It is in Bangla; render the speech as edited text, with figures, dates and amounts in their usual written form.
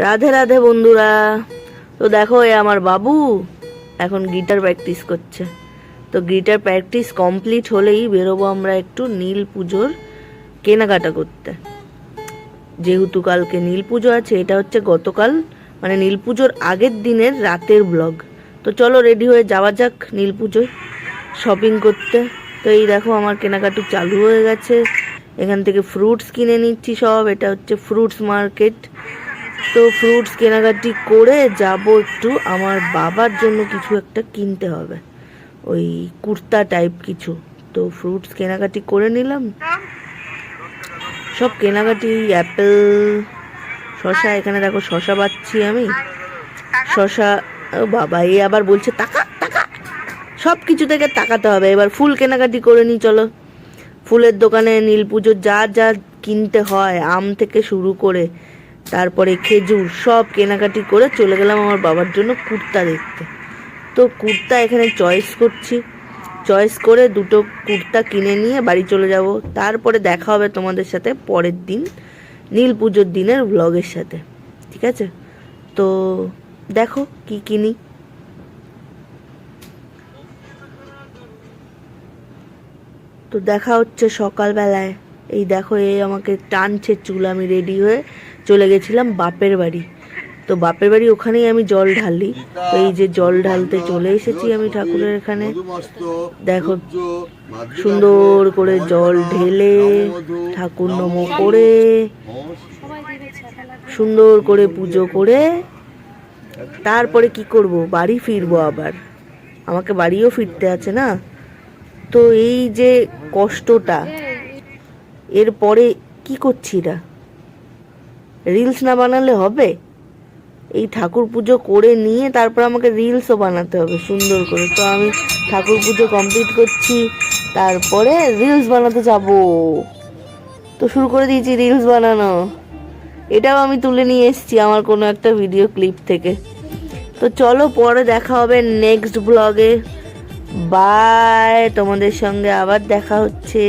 রাধে রাধে বন্ধুরা। তো দেখো এ আমার বাবু এখন গিটার প্র্যাকটিস করছে। তো গিটার প্র্যাকটিস কমপ্লিট হলেই বেরোবো আমরা একটু নীল পুজোর কেনাকাটা করতে। যেহেতু কালকে নীল পুজো আছে, এটা হচ্ছে গতকাল মানে নীল পুজোর আগের দিনের রাতের ব্লগ। তো চলো রেডি হয়ে যাওয়া যাক নীল পুজোয় শপিং করতে। তো এই দেখো আমার কেনাকাটি চালু হয়ে গেছে। এখান থেকে ফ্রুটস কিনে নিচ্ছি সব। এটা হচ্ছে ফ্রুটস মার্কেট। তো ফ্রুটস কেনাকাটি করে যাব একটু আমার বাবার জন্য কিছু একটা কিনতে হবে, ওই কুর্তা টাইপ কিছু। তো ফ্রুটস কেনাকাটি করে নিলাম সব কেনাকাটি। অ্যাপেল, শশা, এখানে দেখো শশা পাচ্ছি আমি। শশা, ও বাবা এ আবার বলছে টাকা টাকা, সব কিছু থেকে তাকাতে হবে। এবার ফুল কেনাকাটি করে নিই চলো। ফুলের দোকানে নীল পুজোর যা যা কিনতে হয়, আম থেকে শুরু করে তারপরে খেজুর, সব কেনাকাটি করে চলে গেলাম আমার বাবার জন্য কুর্তা দেখতে। তো কুর্তা এখানে চয়েস করছি, চয়েস করে দুটো কুর্তা কিনে নিয়ে বাড়ি চলে যাব। তারপরে দেখা হবে তোমাদের সাথে পরের দিন নীল পুজোর দিনের ব্লগের সাথে, ঠিক আছে? তো দেখো কি কিনি। তো দেখা হচ্ছে সকালবেলায়। এই দেখো এ আমাকে টানছে চুল, আমি রেডি হয়ে চলে গেছিলাম বাপের বাড়ি। তো বাপের বাড়ি ওখানেই আমি জল ঢালি। তো এই যে জল ঢালতে চলে এসেছি আমি ঠাকুরের এখানে। দেখো সুন্দর করে জল ঢেলে ঠাকুর নমো করে সুন্দর করে পুজো করে তারপরে কি করব, বাড়ি ফিরবো। আবার আমাকে বাড়িও ফিরতে আছে না। তো এই যে কষ্টটা, এরপরে কি করছি না, রিলস না বানালে হবে? এই ঠাকুর পুজো করে নিয়ে তারপর আমাকে রিলসও বানাতে হবে সুন্দর করে। তো আমি ঠাকুর পুজো কমপ্লিট করছি, তারপরে রিলস বানাতে যাব। তো শুরু করে দিয়েছি রিলস বানানো। এটাও আমি তুলে নিয়ে এসেছি আমার কোনো একটা ভিডিও ক্লিপ থেকে। তো চলো পরে দেখা হবে নেক্সট ব্লগে। বাই, তোমাদের সঙ্গে আবার দেখা হচ্ছে।